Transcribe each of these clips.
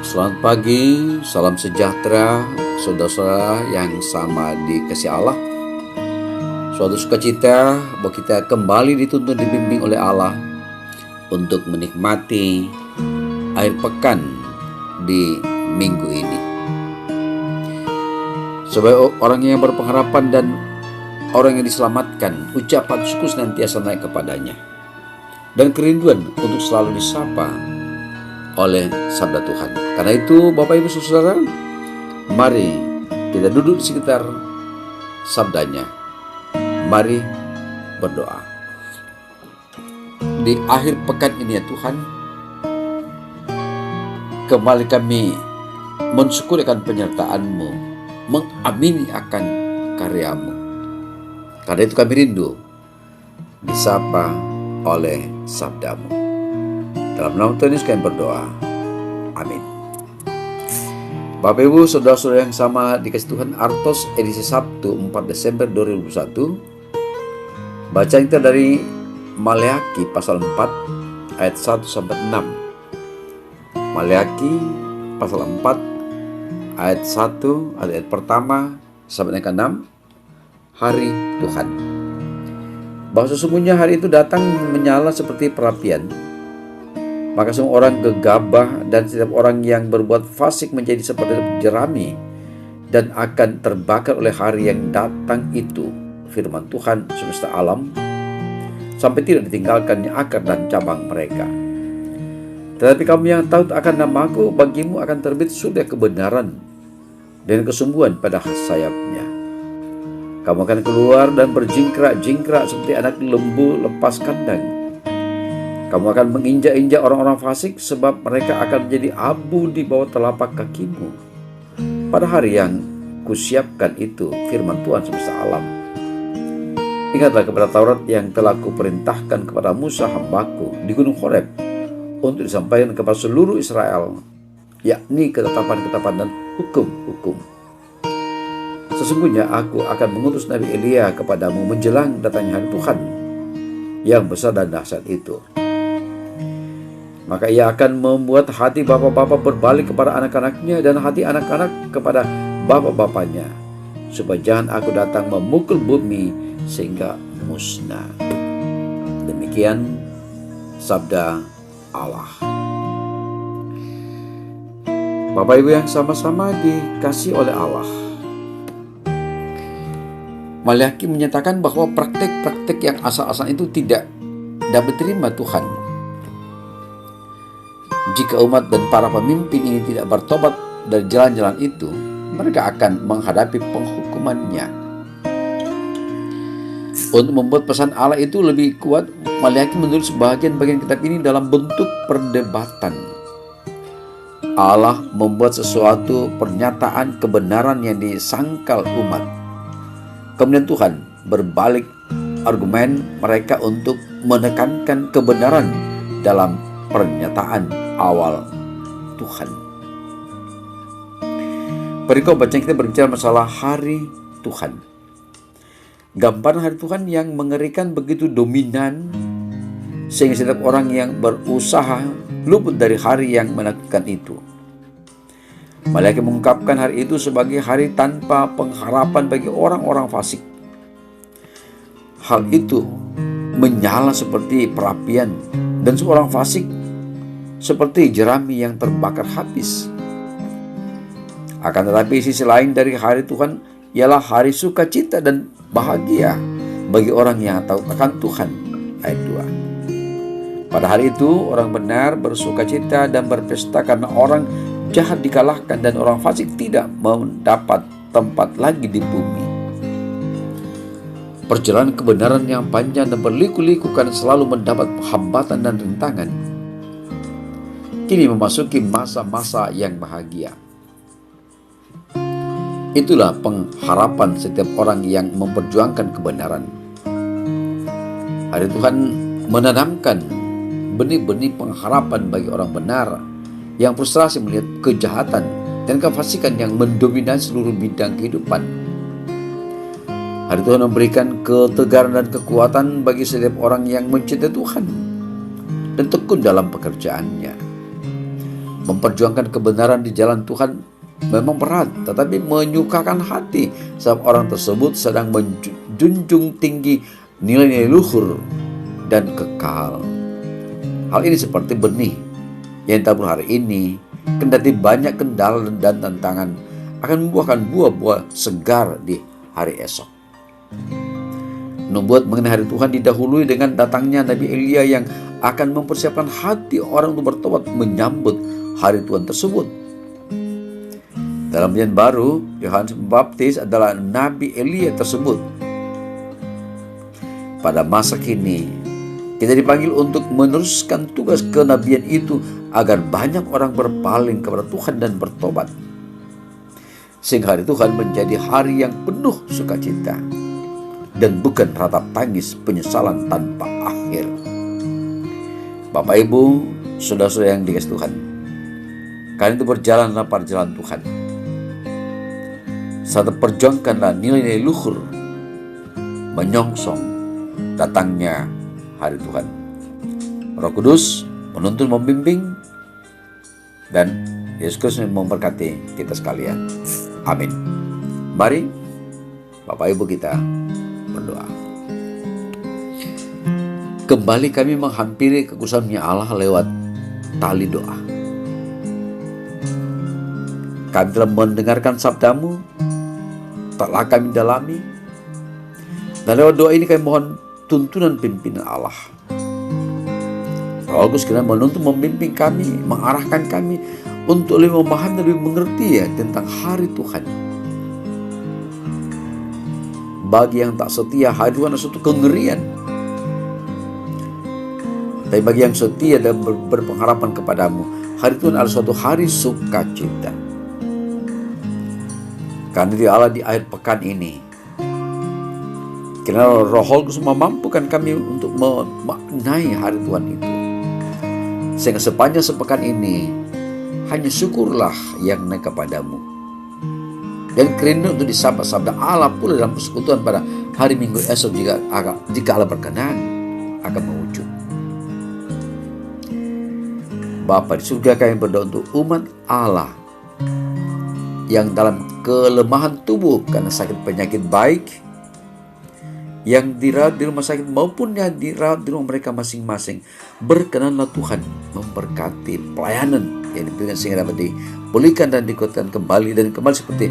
Selamat pagi, salam sejahtera, saudara-saudara yang sama dikasihi Allah. Suatu sukacita bahwa kita kembali dituntun dibimbing oleh Allah untuk menikmati akhir pekan di minggu ini. Sebagai orang yang berpengharapan dan orang yang diselamatkan, ucapan syukur senantiasa naik kepadanya, dan kerinduan untuk selalu disapa oleh sabda Tuhan. Karena itu Bapak Ibu Saudara, mari kita duduk di sekitar sabdanya. Mari berdoa. Di akhir pekan ini ya Tuhan, kembali kami mensyukuri akan penyertaan-Mu, mengamini akan karya-Mu. Karena itu kami rindu disapa oleh sabda-Mu. Dalam nama Tuhan Yesus kami berdoa. Amin. Bapak Ibu Saudara-saudara yang sama dikasihi Tuhan, Artos edisi Sabtu 4 Desember 2021. Bacaan kita dari Maleakhi pasal 4 ayat 1 sampai 6. Maleakhi pasal 4 ayat 1 ayat pertama sampai yang ke-6. Hari Tuhan. Bahwa sesungguhnya hari itu datang menyala seperti perapian. Maka semua orang gegabah dan setiap orang yang berbuat fasik menjadi seperti jerami dan akan terbakar oleh hari yang datang itu, firman Tuhan semesta alam, sampai tidak ditinggalkannya akar dan cabang mereka. Tetapi kamu yang tahu akan namaku, bagimu akan terbit surga kebenaran dan kesungguhan pada sayapnya. Kamu akan keluar dan berjingkrak-jingkrak seperti anak lembu lepas kandang. Kamu akan menginjak-injak orang-orang fasik, sebab mereka akan menjadi abu di bawah telapak kakimu pada hari yang kusiapkan itu, firman Tuhan semesta alam. Ingatlah kepada Taurat yang telah kuperintahkan kepada Musa hambaku di Gunung Horeb untuk disampaikan kepada seluruh Israel, yakni ketetapan-ketetapan dan hukum-hukum. Sesungguhnya aku akan mengutus Nabi Elia kepadamu menjelang datangnya hari Tuhan yang besar dan dahsyat itu. Maka ia akan membuat hati bapak-bapak berbalik kepada anak-anaknya dan hati anak-anak kepada bapak-bapaknya, supaya jangan aku datang memukul bumi sehingga musnah. Demikian sabda Allah. Bapak Ibu yang sama-sama dikasih oleh Allah, Maleakhi menyatakan bahwa praktek-praktek yang asal-asalan itu tidak dapat diterima Tuhan. Jika umat dan para pemimpin ini tidak bertobat dari jalan-jalan itu, mereka akan menghadapi penghukumannya. Untuk membuat pesan Allah itu lebih kuat, Maleakhi menulis sebagian-bagian kitab ini dalam bentuk perdebatan. Allah membuat sesuatu pernyataan kebenaran yang disangkal umat. Kemudian Tuhan berbalik argumen mereka untuk menekankan kebenaran dalam pernyataan awal Tuhan. Perikop bacaan kita berbicara masalah hari Tuhan. Gambaran hari Tuhan yang mengerikan begitu dominan sehingga setiap orang yang berusaha luput dari hari yang menakutkan itu. Maleakhi mengungkapkan hari itu sebagai hari tanpa pengharapan bagi orang-orang fasik. Hal itu menyala seperti perapian dan seorang fasik seperti jerami yang terbakar habis. Akan tetapi sisi lain dari hari Tuhan ialah hari sukacita dan bahagia bagi orang yang tahu akan Tuhan. Ayat 2. Pada hari itu orang benar bersukacita dan berpesta karena orang jahat dikalahkan dan orang fasik tidak mendapat tempat lagi di bumi. Perjalanan kebenaran yang panjang dan berliku-liku kan selalu mendapat hambatan dan rintangan. Kini memasuki masa-masa yang bahagia. Itulah pengharapan setiap orang yang memperjuangkan kebenaran. Hari Tuhan menanamkan benih-benih pengharapan bagi orang benar yang frustrasi melihat kejahatan dan kefasikan yang mendominasi seluruh bidang kehidupan. Hari Tuhan memberikan ketegaran dan kekuatan bagi setiap orang yang mencintai Tuhan dan tekun dalam pekerjaannya. Memperjuangkan kebenaran di jalan Tuhan memang berat, tetapi menyukakan hati sebab orang tersebut sedang menjunjung tinggi nilai-nilai luhur dan kekal. Hal ini seperti benih yang ditabur hari ini, kendati banyak kendala dan tantangan, akan membuahkan buah-buah segar di hari esok. Nubuat mengenai hari Tuhan didahului dengan datangnya Nabi Elia yang akan mempersiapkan hati orang untuk bertobat menyambut hari Tuhan tersebut. Dalam Perjanjian Baru, Yohanes Pembaptis adalah Nabi Elia tersebut. Pada masa kini, kita dipanggil untuk meneruskan tugas kenabian itu agar banyak orang berpaling kepada Tuhan dan bertobat. Sehingga hari Tuhan menjadi hari yang penuh sukacita dan bukan ratap tangis penyesalan tanpa akhir. Bapak Ibu, saudara-saudara yang dikasihi Tuhan, kalian itu berjalanlah pada jalan Tuhan. Serta perjuangkanlah nilai-nilai luhur menyongsong datangnya hari Tuhan. Roh Kudus menuntun, membimbing, dan Yesus Kristus memberkati kita sekalian. Amin. Mari Bapak Ibu kita berdoa. Kembali kami menghampiri kekudusan-Nya Allah lewat tali doa. Kami telah mendengarkan sabda-Mu, telah kami dalami, dan lewat doa ini kami mohon tuntunan pimpinan Allah. Roh Kudus kiranya menuntun, membimbing kami, mengarahkan kami untuk lebih memahami, lebih mengerti tentang hari Tuhan. Bagi yang tak setia, hari Tuhan adalah suatu kengerian. Tapi bagi yang setia dan berpengharapan kepadamu, hari Tuhan adalah suatu hari sukacita. Karena di Allah di akhir pekan ini, kiranya Roh Kudus memampukan kami untuk memaknai hari Tuhan itu. Sehingga sepanjang sepekan ini, hanya syukurlah yang naik kepadamu. Dan kerindu untuk disabda Allah pula dalam persekutuan pada hari Minggu esok jika Allah berkenan akan mewujud. Bapa di surga, kami berdoa untuk umat Allah yang dalam kelemahan tubuh karena sakit penyakit baik, yang dirawat di rumah sakit maupun yang dirawat di rumah mereka masing-masing. Berkenanlah Tuhan memberkati pelayanan yang diberikan sehingga dapat dipulihkan dan dikuatkan kembali dan kembali seperti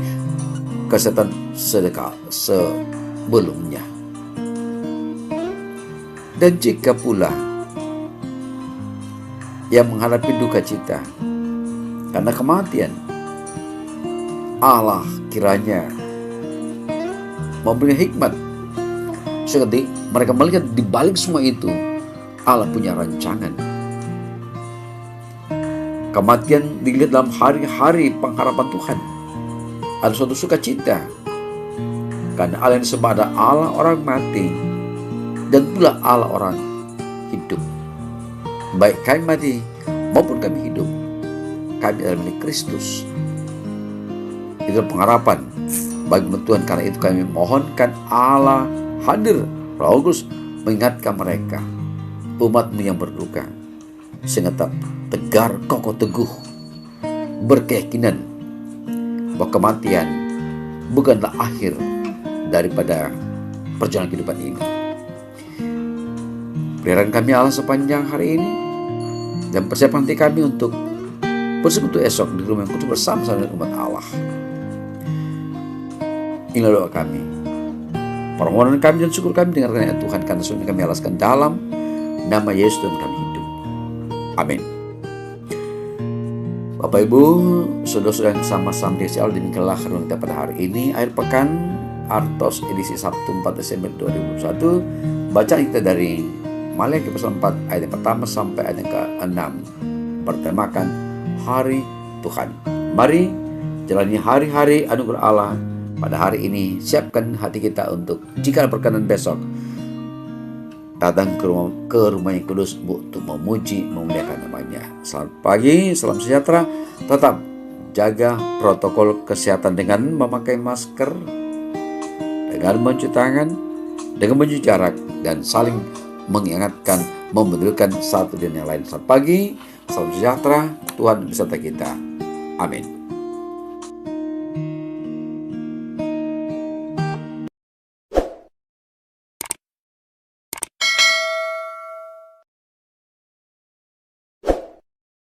kesehatan sedekah sebelumnya. Dan jika pula yang menghadapi duka cita karena kematian, Allah kiranya memberi hikmat sehingga mereka melihat di balik semua itu Allah punya rancangan. Kematian dilihat dalam hari-hari pengharapan Tuhan ada suatu sukacita, karena Allah yang disembah ada Allah orang mati dan pula Allah orang hidup. Baik kami mati maupun kami hidup, kami adalah milik Kristus. Itu pengharapan bagi Tuhan. Karena itu kami mohonkan Allah hadir, Roh Kudus mengingatkan mereka, umat-Mu yang berduka, sehingga tetap tegar, kokoh, teguh, berkeyakinan bahwa kematian bukanlah akhir daripada perjalanan kehidupan ini. Pelihara kami Allah sepanjang hari ini, dan persiapkan hati kami untuk bersekutu esok di rumah yang kudus bersama-sama dengan umat Allah. Inilah doa kami, permohonan kami dan syukur kami dengarkan ya Tuhan, karena semua kami alaskan dalam nama Yesus dan kami hidup. Amin. Bapak Ibu, saudara-saudara yang sama-sama dikasihi Allah, demikianlah renungan kita pada hari ini, akhir pekan Artos edisi Sabtu 4 Desember 2021. Bacaan kita dari Maliaki pasal 4 ayat yang pertama sampai ayat yang ke-6, bertemakan hari Tuhan. Mari jalani hari-hari anugerah Allah pada hari ini. Siapkan hati kita untuk jika berkenan besok datang ke rumah yang kudus untuk memuji, memuliakan namanya. Selamat pagi, salam sejahtera. Tetap jaga protokol kesehatan dengan memakai masker, dengan mencuci tangan, dengan menjaga jarak, dan saling mengingatkan, membetulkan satu dan yang lain. Selamat pagi, Salam sejahtera, Tuhan beserta kita. Amin.